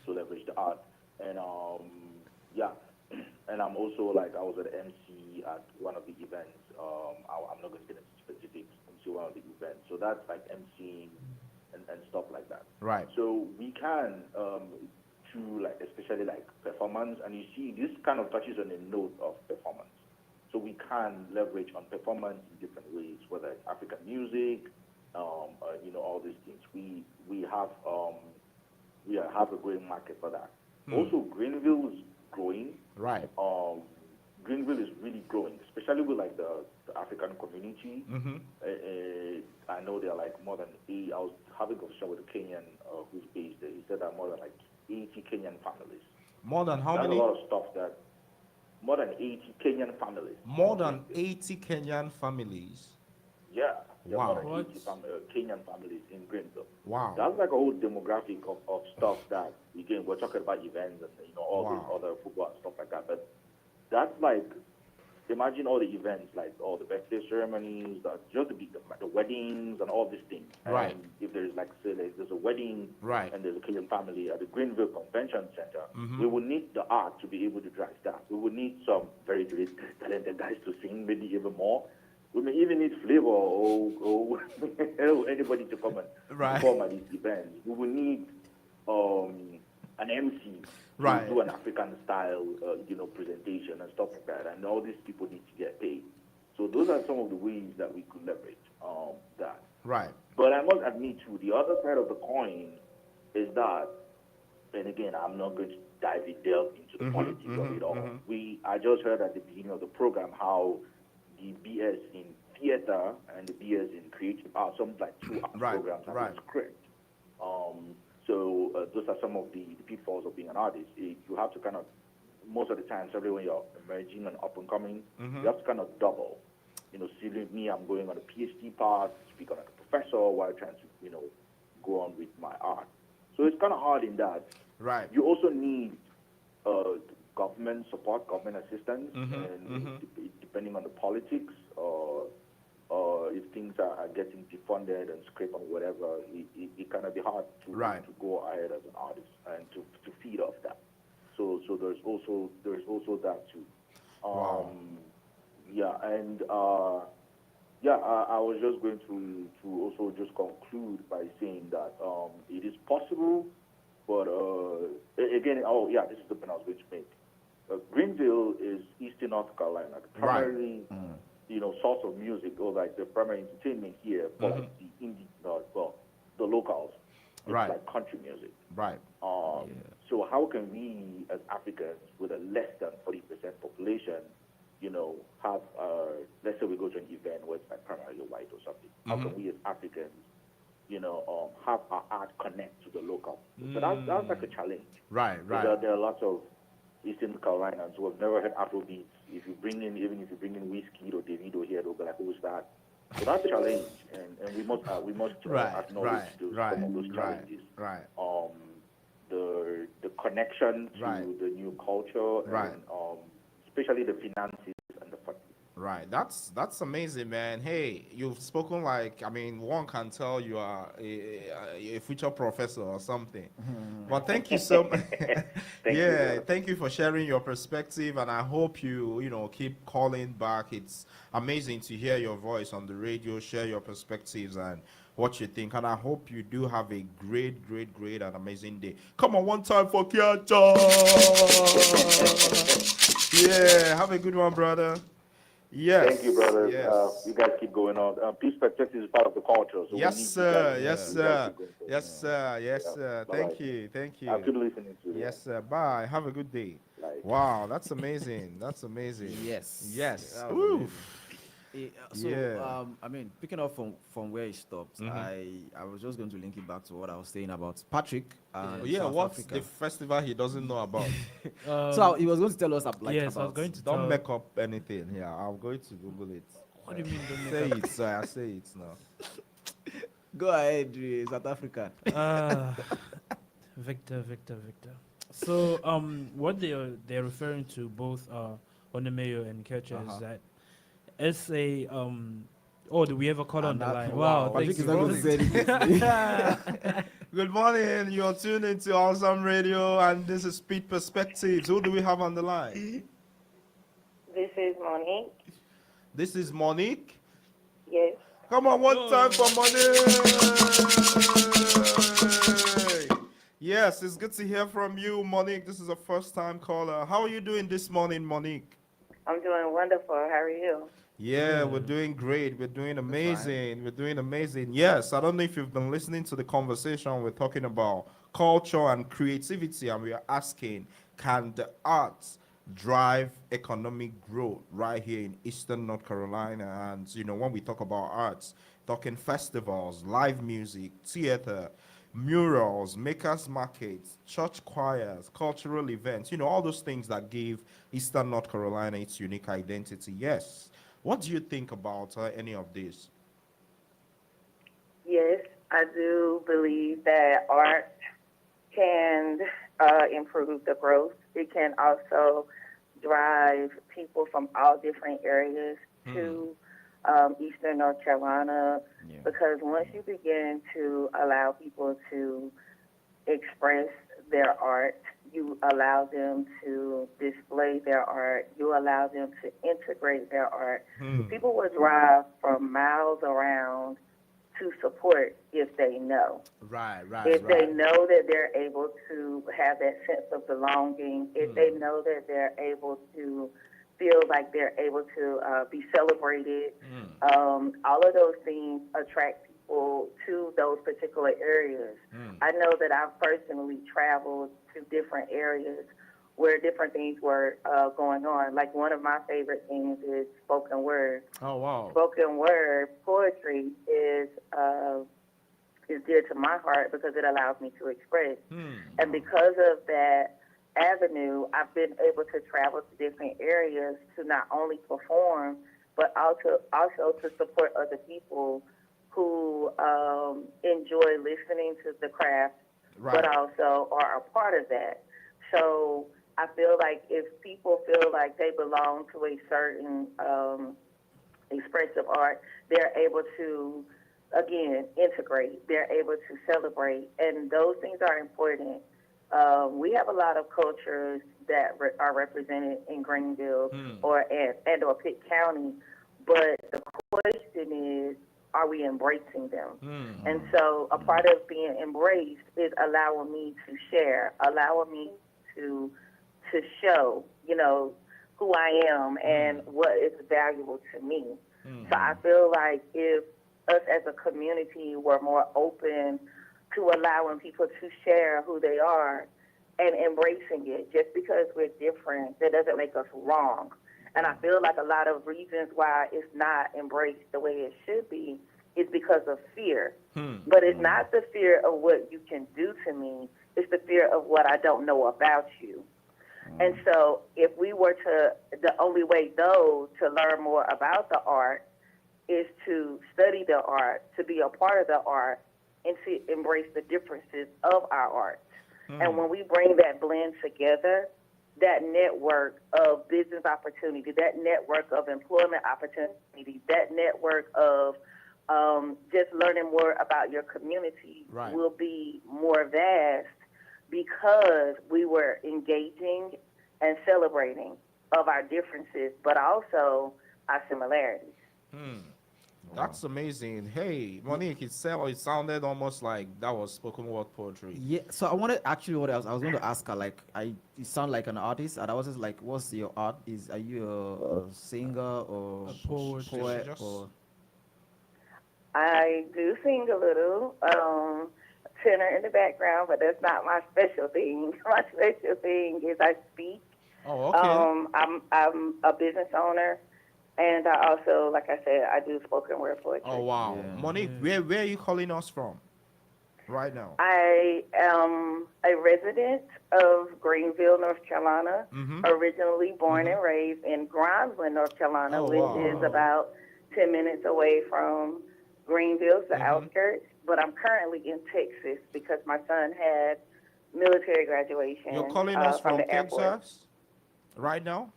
to leverage the art. And and I'm also I was at MC at one of the events. I'm not going to get into specifics into one of the events. So that's like MCing and stuff like that. Right. So we can through especially performance, and you see this kind of touches on a note of performance. So we can leverage on performance in different ways, whether it's African music, all these things. We have a growing market for that. Also, Greenville is growing. Right. Greenville is really growing, especially with the African community. I know there are more than 8. I was having a conversation with a Kenyan who's based there. He said there are more than 80 Kenyan families. More than how That's many? a lot of stuff that more than 80 Kenyan families. More than 80 Kenyan families. Yeah, there are more Wow. than 80 Kenyan families in Greenville. Wow. That's like a whole demographic of stuff that, again, we're talking about events and, all these Wow. other football and stuff like that. But that's like, imagine all the events, like all the birthday ceremonies, just the weddings and all these things. Right. And if there's like, say, like, there's a wedding Right. and there's a Kenyan family at the Greenville Convention Center, Mhm. we would need the art to be able to drive that. We would need some very great talented guys to sing, maybe even more. We may even need flavor or anybody to come and Right. perform at these events. We will need an MC to Right. do an African style, presentation and stuff like that. And all these people need to get paid. So those are some of the ways that we could leverage that. Right. But I must admit too, the other side of the coin is that, and again, I'm not going to delve into the politics of it all. I just heard at the beginning of the program how the BS in theater and the BS in creative art, some like 2 art programs have been scrapped. So those are some of the pitfalls of being an artist. You have to kind of, most of the times, especially when you're emerging and up and coming, you have to kind of double. See me, I'm going on a PhD path, speak like a professor while trying to, go on with my art. So it's kind of hard in that. Right. You also need government support, government assistance, and depending on the politics, if things are getting defunded and scraped on whatever, it can be hard to go ahead as an artist and to feed off that. So there's also that too. Wow. Yeah, and I was just going to also just conclude by saying that it is possible, but again, this is the point I was going to make. Greenville is eastern North Carolina, primarily, source of music, or like the primary entertainment here for like the indie, the locals. It's like country music. Right. So how can we, as Africans, with a less than 40% population, have, let's say we go to an event where it's like primarily white or something. How can we as Africans, have our art connect to the local? So that's like a challenge. Right. There are lots of Eastern Carolinians who have never heard Afrobeats. If you bring in Whiskey or Davido here, they'll be like, who's that? So that's a challenge, and we must acknowledge some of those challenges. Right. The connection to the new culture, and especially the finances and the funding. Right. That's amazing, man. Hey, you've spoken like, one can tell you are a future professor or something. But thank you so much. Thank you for sharing your perspective, and I hope you keep calling back. It's amazing to hear your voice on the radio, share your perspectives and what you think, and I hope you do have a great and amazing day. Come on, one time for Kiacha. Yeah, have a good one, brother. Yes. Thank you, brother. Yes. You guys keep going on. Peace perspective is part of the culture. So Yes, sir. Yes, sir. Yes, sir. Yes, Yeah. sir. Bye-bye. Thank you. I'll keep listening to you. Yes, sir. Bye. Have a good day. Bye. Wow, that's amazing. That's amazing. Yes. Yes. That was Woo. amazing. Picking up from where he stopped, I was just going to link it back to what I was saying about Patrick. South What's Africa. the festival he doesn't know about? So he was going to tell us about. Yes, I was going to Don't tell- make up anything here. I'm going to Google it. What do you mean don't make Say up? it, sir. I say it now. Go ahead, South Africa. Victor. So what they're referring to, both Odunaike and Kecha, is that it's a do we have a call on the line? Wow, Patrick thank is you. not going to say anything. Good morning. You're tuned into Awesome Radio, and this is Speed Perspectives. Who do we have on the line? This is Monique. This is Monique. Yes. Come on, one time for Monique. Yes, it's good to hear from you, Monique. This is a first-time caller. How are you doing this morning, Monique? I'm doing wonderful. How are you? Yeah, we're doing great. We're doing amazing. We're doing amazing. Yes, I don't know if you've been listening to the conversation. We're talking about culture and creativity, and we are asking, can the arts drive economic growth right here in Eastern North Carolina? And, when we talk about arts, talking festivals, live music, theater, murals, makers markets, church choirs, cultural events, all those things that give Eastern North Carolina its unique identity. Yes. What do you think about any of this? Yes, I do believe that art can improve the growth. It can also drive people from all different areas to Eastern North Carolina because once you begin to allow people to express their art, you allow them to display their art, you allow them to integrate their art. People will drive from miles around to support if they know. Right. If they know that they're able to have that sense of belonging, if they know that they're able to feel like they're able to be celebrated, all of those things attract people to those particular areas. I know that I've personally traveled to different areas where different things were going on. Like one of my favorite things is spoken word. Oh, wow. Spoken word poetry is dear to my heart because it allows me to express. And because of that avenue, I've been able to travel to different areas to not only perform, but also to support other people who enjoy listening to the craft, but also are a part of that. So I feel like if people feel like they belong to a certain expressive art, they're able to, again, integrate. They're able to celebrate, and those things are important. We have a lot of cultures that are represented in Greenville or Pitt County, but the question is, are we embracing them? And so a part of being embraced is allowing me to share, allowing me to show, who I am and what is valuable to me. So I feel like if us as a community were more open to allowing people to share who they are and embracing it, just because we're different, that doesn't make us wrong. And I feel like a lot of reasons why it's not embraced the way it should be is because of fear. But it's not the fear of what you can do to me, it's the fear of what I don't know about you. And so if we were to, the only way though to learn more about the art is to study the art, to be a part of the art, and to embrace the differences of our art. And when we bring that blend together, that network of business opportunity, that network of employment opportunity, that network of just learning more about your community will be more vast because we were engaging and celebrating of our differences, but also our similarities. That's amazing. Hey, Monique, it sounded almost like that was spoken word poetry. Yeah, so I wanted actually what else I was going to ask her. Like, you sound like an artist, and I was just like, what's your art? Are you a singer or A poet. or? I do sing a little, tenor in the background, but that's not my special thing. My special thing is I speak. Oh, okay. I'm a business owner, and I also, like I said, I do spoken word poetry. Oh, wow. Yeah. Monique, where are you calling us from right now? I am a resident of Greenville, North Carolina, originally born and raised in Grimeland, North Carolina, which is about 10 minutes away from Greenville, the outskirts. But I'm currently in Texas because my son had military graduation. You're calling us from the Texas airport. right now?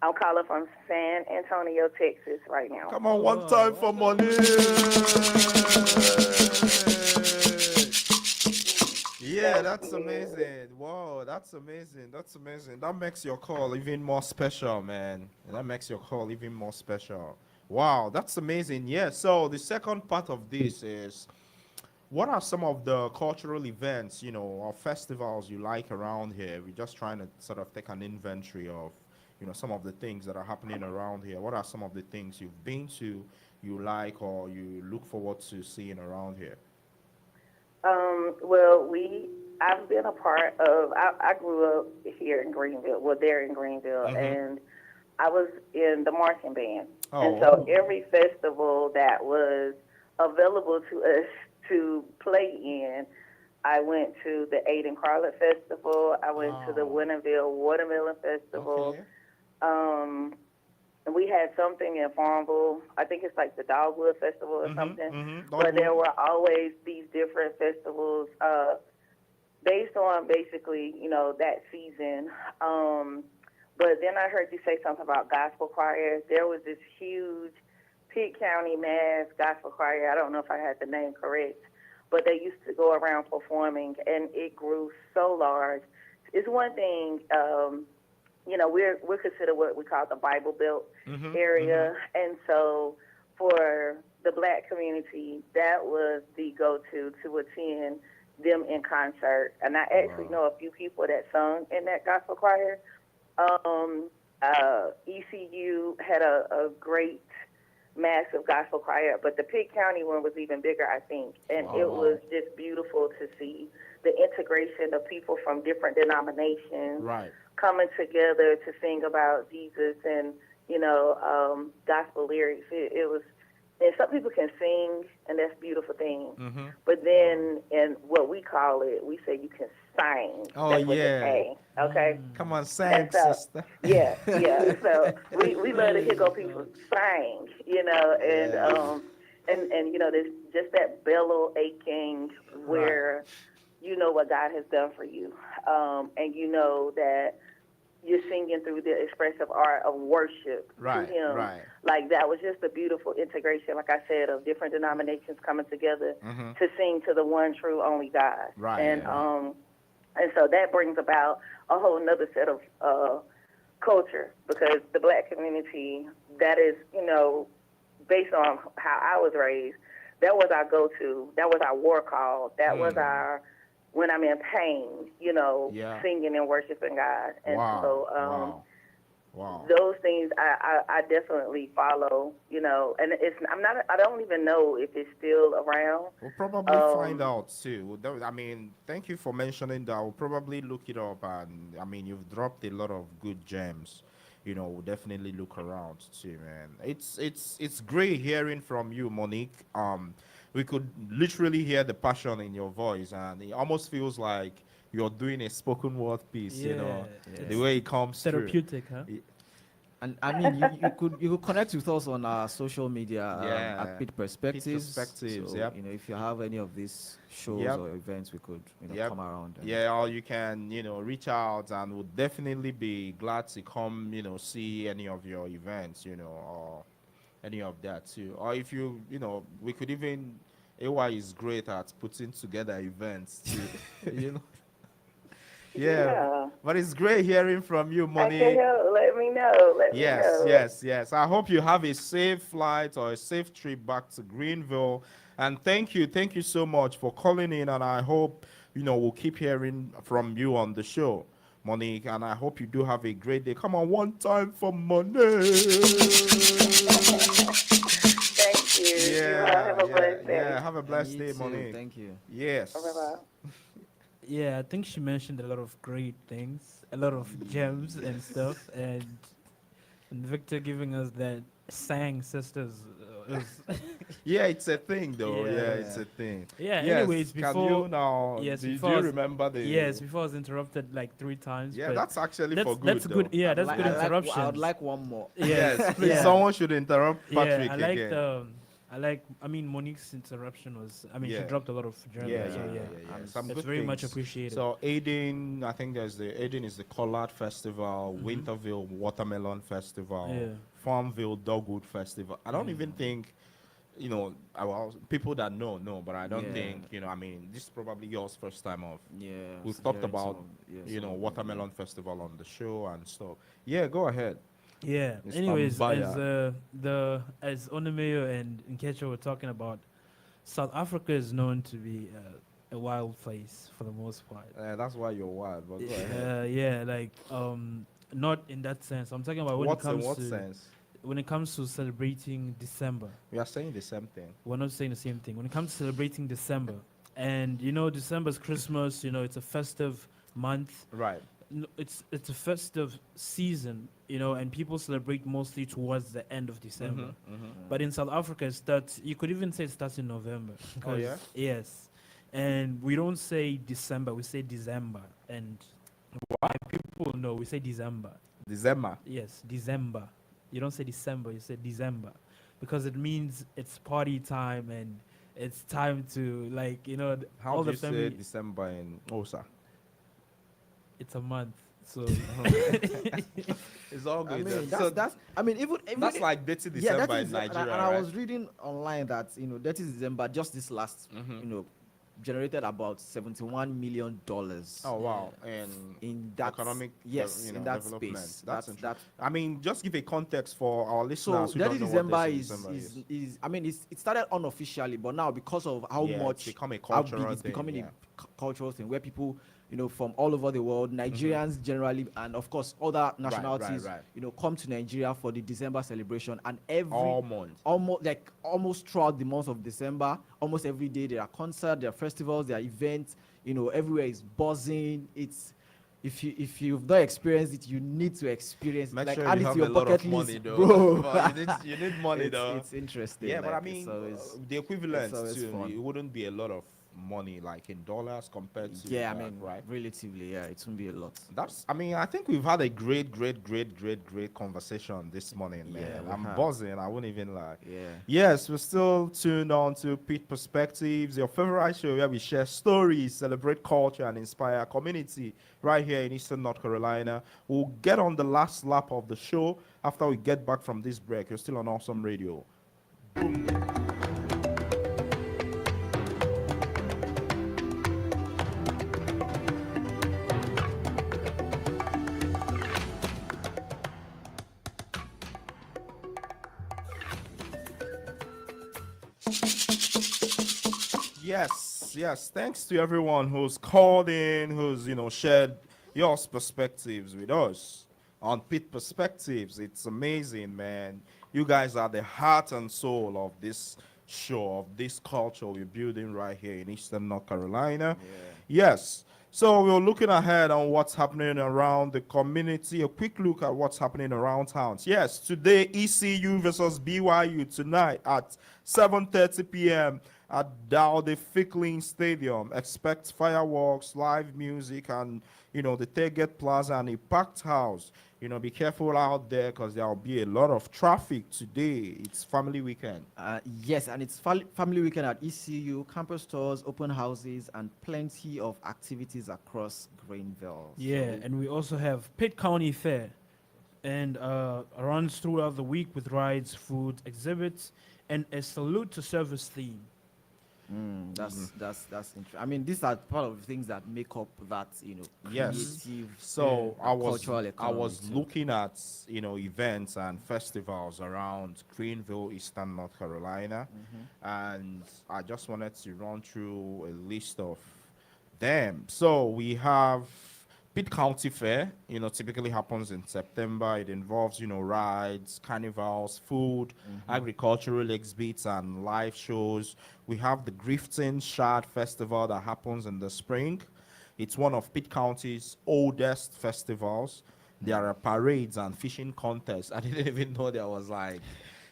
I'm calling from San Antonio, Texas right now. Come on, one time for Monique. Yeah, that's amazing. Wow, that's amazing. That's amazing. That makes your call even more special, man. That makes your call even more special. Wow, that's amazing. Yeah, so the second part of this is what are some of the cultural events, or festivals you like around here? We're just trying to sort of take an inventory of, some of the things that are happening around here. What are some of the things you've been to, you like, or you look forward to seeing around here? Well, I've been a part of, I grew up here in Greenville, there in Greenville, and I was in the marching band. Oh, And so every festival that was available to us to play in. I went to the Aiden Carlet Festival. I went to the Winterville Watermelon Festival. Okay. And we had something in Farmville. I think it's like the Dogwood Festival or something. But there were always these different festivals based on basically, that season. But then I heard you say something about gospel choir. There was this huge Pitt County Mass gospel choir. I don't know if I had the name correct, but they used to go around performing, and it grew so large. It's one thing, we're considered what we call the Bible Belt area, and so for the Black community, that was the go-to to attend them in concert. And I actually know a few people that sung in that gospel choir. ECU had a great, massive gospel choir, but the Pitt County one was even bigger, I think. And it was just beautiful to see the integration of people from different denominations coming together to sing about Jesus and, gospel lyrics. It was, and some people can sing, and that's a beautiful thing. But then, in what we call it, we say you can sing. Oh, that's yeah. Okay? Come on, sing, sister. Yeah. So we love to hear go people sing, and there's just that bellow aching where you know what God has done for you, and you know that you're singing through the expressive art of worship to Him. Like that was just a beautiful integration, like I said, of different denominations coming together to sing to the one true only God. And so that brings about a whole nother set of culture, because the Black community, that is, based on how I was raised, that was our go-to. That was our war call. That was our, when I'm in pain, singing and worshiping God. And so those things I definitely follow, and I don't even know if it's still around. We'll probably find out too. I mean, thank you for mentioning that. We'll probably look it up, and I mean, you've dropped a lot of good gems. We'll definitely look around too, man. It's great hearing from you, Monique. We could literally hear the passion in your voice, and it almost feels like you're doing a spoken word piece. The way it comes therapeutic, through. huh? And I mean, you could connect with us on our social media at Pitt Perspectives. So, if you have any of these shows or events, we could come around. Or you can reach out, and we'll definitely be glad to come see any of your events or any of that too. Or if we could even, AY is great at putting together events too. But it's great hearing from you, Monique. I can help. Let me know. Yes. I hope you have a safe flight or a safe trip back to Greenville. And thank you so much for calling in. And I hope we'll keep hearing from you on the show, Monique. And I hope you do have a great day. Come on, one time for Monique. Thank you. Have a blessed day. Have a blessed day, Monique. Thank you. Yes. Bye-bye. Yeah, I think she mentioned a lot of great things, a lot of gems and stuff, and Victor giving us that sang sisters. It's a thing though. It's a thing. Anyways, before do you remember the? Yes, before I was interrupted like 3 times. Yeah, that's actually for good. That's good. Yeah, that's good interruption. I would like one more. Yes, please. Someone should interrupt Patrick again. I mean, Monique's interruption was, she dropped a lot of gems. It's very much appreciated. So Aiden, I think Aiden is the Collard Festival, Winterville Watermelon Festival, Farmville Dogwood Festival. I don't even think, people that know, but I don't think, this is probably yours first time off. We've talked about, Watermelon Festival on the show and stuff. Yeah, go ahead. Yeah. Mr. Anyways, Mbaya. as Odunaike and Nkechi were talking about, South Africa is known to be a wild place for the most part. That's why you're wild. But go ahead. Not in that sense. I'm talking about when it comes to celebrating December. We are saying the same thing. We're not saying the same thing. When it comes to celebrating December, and December's Christmas. It's a festive month. Right. it's a festive season, and people celebrate mostly towards the end of December. But in South Africa, it starts. You could even say it starts in November. Oh, yeah? Yes, and we don't say December. We say December, and why people know we say December. December. Yes, December. You don't say December. You say December, because it means it's party time and it's time to How all do the you say family. December in Osa? It's a month, so It's all I good. mean, so that's. I mean, even that's like Dirty yeah, December that in is. Nigeria, And I right? was reading online that that is December. Just this last, generated about $71 million Oh wow! And in that. economic, Yes, in that development. space. That's That's interesting. that. I mean, just give a context for our So listeners who Dirty don't know what December Dirty is December is. I mean it started unofficially, but now because of how Yeah, it's much become a how big cultural it's thing. becoming Yeah. a cultural thing where people from all over the world, Nigerians generally, and of course other nationalities, right. come to Nigeria for the December celebration, and every All month. almost throughout the month of December, almost every day there are concerts, there are festivals, there are events. Everywhere is buzzing. It's if you've not experienced it, you need to experience. Make Like, sure add you it to have your a lot bucket of money, list, though. bro. But you need money, though. It's interesting. Yeah, but I like, mean, the it's equivalent always to fun. it wouldn't be a lot of money, like in dollars compared to Yeah, I that, mean, right? relatively, yeah, it won't be a lot. I mean, I think we've had a great conversation this morning, man. Yeah, we I'm have. buzzing. I wouldn't even lie. Yeah. Yes, we're still tuned on to Pitt Perspectives, your favorite show where we share stories, celebrate culture, and inspire community right here in Eastern North Carolina. We'll get on the last lap of the show after we get back from this break. You're still on Awesome Radio. Yes. Thanks to everyone who's called in, who's shared your perspectives with us on Pit Perspectives. It's amazing, man. You guys are the heart and soul of this show, of this culture we're building right here in Eastern North Carolina. Yes. So we're looking ahead on what's happening around the community. A quick look at what's happening around towns. Yes, today ECU versus BYU tonight at 7:30 p.m. at Dowdy Ficklin Stadium. Expect fireworks, live music, and the Tailgate Plaza and a packed house. Be careful out there because there will be a lot of traffic today. It's family weekend. Yes, and it's family weekend at ECU, campus stores, open houses, and plenty of activities across Greenville. Yeah, and we also have Pitt County Fair, and runs throughout the week with rides, food, exhibits, and a salute to service theme. That's interesting. I mean, these are part of the things that make up that Yes. creative. So I cultural was economy too. looking at events and festivals around Greenville, Eastern North Carolina, and I just wanted to run through a list of them. So we have Pitt County Fair, typically happens in September. It involves, rides, carnivals, food, agricultural exhibits, and live shows. We have the Grifton Shard Festival that happens in the spring. It's one of Pitt County's oldest festivals. There are parades and fishing contests. I didn't even know there was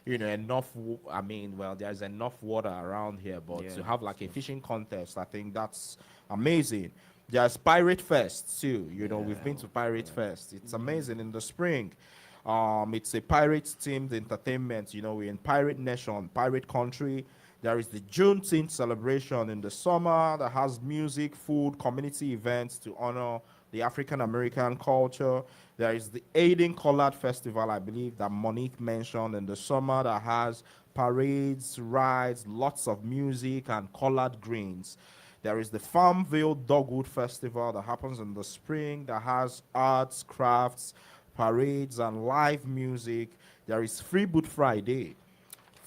enough. I mean, well, there's enough water around here, but to have like a fishing contest, I think that's amazing. There's Pirate Fest too. We've been to Pirate Fest. It's amazing in the spring. It's a pirate-themed entertainment. We're in Pirate Nation, Pirate Country. There is the Juneteenth celebration in the summer that has music, food, community events to honor the African American culture. There is the Aiden Collard Festival, I believe, that Monique mentioned in the summer that has parades, rides, lots of music, and colored greens. There is the Farmville Dogwood Festival that happens in the spring that has arts, crafts, parades, and live music. There is Freeboot Friday.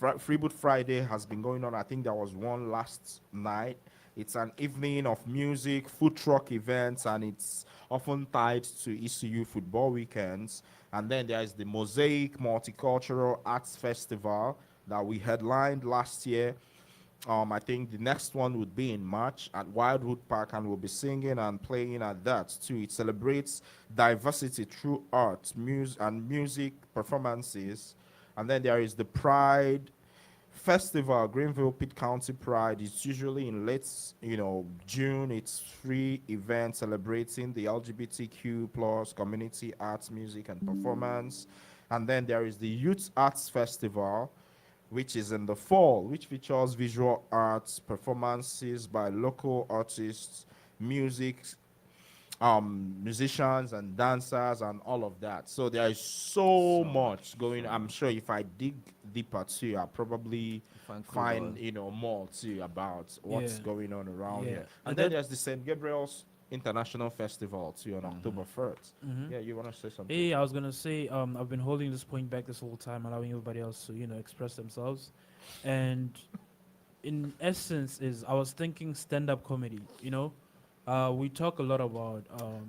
Freeboot Friday has been going on. I think there was one last night. It's an evening of music, food truck events, and it's often tied to ECU football weekends. And then there's the Mosaic Multicultural Arts Festival that we headlined last year. I think the next one would be in March at Wildwood Park, and we'll be singing and playing at that too. It celebrates diversity through art, music performances. And then there is the Pride Festival, Greenville Pitt County Pride. It's usually in late, June. It's free event celebrating the LGBTQ plus community arts, music, and performance. And then there is the Youth Arts Festival, which is in the fall, which features visual arts, performances by local artists, music, musicians and dancers and all of that. So there is so much going. I'm sure if I dig deeper too, I'll probably find more too about what's Yeah. going on around Yeah. here. And And then that there's the St. Gabriel's International Festival too on October 1st. Mhm. Yeah, you want to say something? Hey, I was gonna say, I've been holding this point back this whole time, allowing everybody else to, express themselves, and in essence, is I was thinking stand-up comedy. We talk a lot about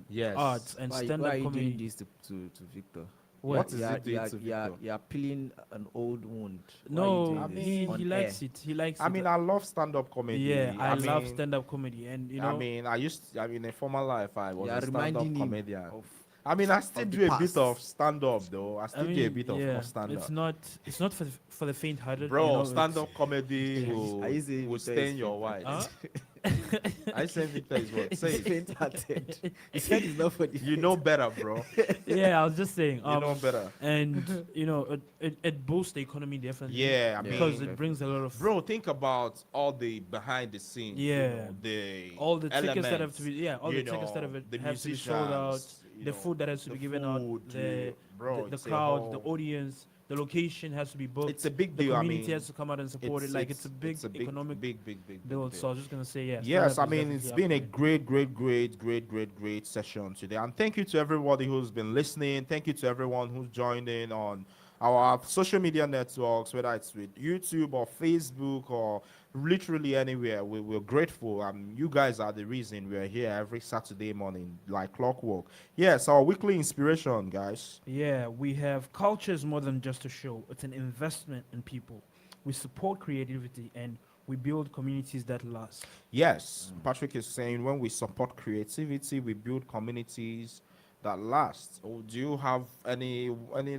Yes. arts and Why stand-up are you doing comedy. this to Victor? What is it doing to Victor? You're peeling an old wound. Why are you No, doing this he on likes air? it. He likes I it. mean, I love stand-up comedy. Yeah, I love mean, stand-up comedy, and I mean, in a former life, I was You a are stand-up reminding him comedian. of I mean, I still of the do a bit past. of stand-up, though. I I still do a mean, bit yeah, of stand-up. it's not for the faint-hearted. Bro, it's- stand-up comedy Are you saying will Victor stain is your faint? white. Huh? I say Victor is what? Say it. Faint-hearted. He said it's not for the You know better, bro. Yeah, I was just saying. You know better. And it boosts the economy definitely. Yeah, I because mean, it brings a lot of Bro, think about all the behind the scenes. Yeah. The all the tickets that have to be elements, all the tickets that the have to be sold out, musicians, the food that has to the be given out, food, the bro, the it's a crowd, the whole- audience, the location has to be booked. It's a big The deal. community I mean, has to come out and support it. Like it's a big economic big deal. deal. So I was just gonna say yeah. Yes, I stand-up is mean, it's definitely been a up great session today. And thank you to everybody who's been listening. Thank you to everyone who's joined in on our social media networks, whether it's with YouTube or Facebook or literally anywhere. We're grateful. You guys are the reason we're here every Saturday morning, like clockwork. Yes, our weekly inspiration, guys. there. Yeah, we have culture is more than just a show. It's an investment in people. We support creativity and we build communities that last. Yes, Patrick is saying when we support creativity, we build communities that last. Oh, do you have any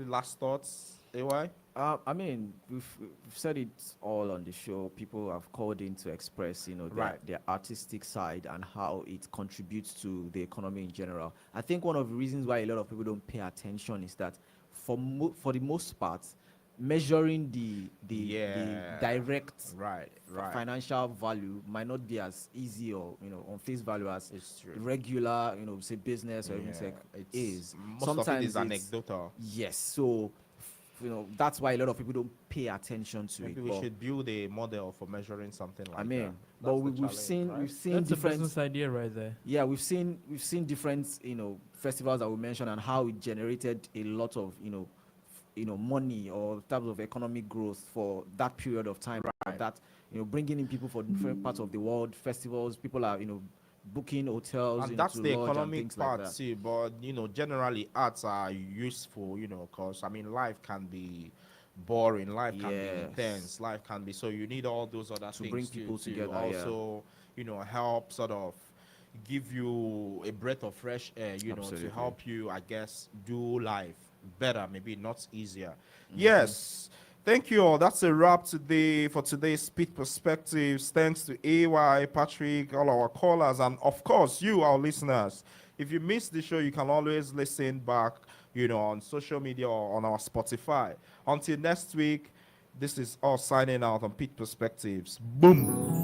last thoughts, AY? I mean, we've said it all on the show. People have called in to express, Right. their artistic side and how it contributes to the economy in general. I think one of the reasons why a lot of people don't pay attention is that for the most part, measuring the Yeah. direct Right. financial value might not be as easy or on face value as It's true. regular say business or even tech is. Most of it is anecdotal. Yes, so that's why a lot of people don't pay attention to Maybe it. we But, should build a model for measuring something like I that. mean, but That's the we've challenge, seen right? we've seen That's a different business idea right there. yeah we've seen different festivals that we mentioned and how it generated a lot of money or types of economic growth for that period of time. Right. That bringing in people from different parts of the world, festivals, people are booking hotels And that's to the lodge and economic things like part that. too. But generally arts are useful, because life can be boring, life can be Yes. intense, life can be so you need all those other things bring people to together, also, help sort of give you a breath of fresh air, to Absolutely. help you, I guess, do life better, maybe not easier. Yes. Thank you all. That's a wrap today for today's Speed Perspectives. Thanks to AY, Patrick, all our callers, and of course, you, our listeners. If you missed the show, you can always listen back, on social media or on our Spotify. Until next week, this is us signing out on Speed Perspectives. Boom.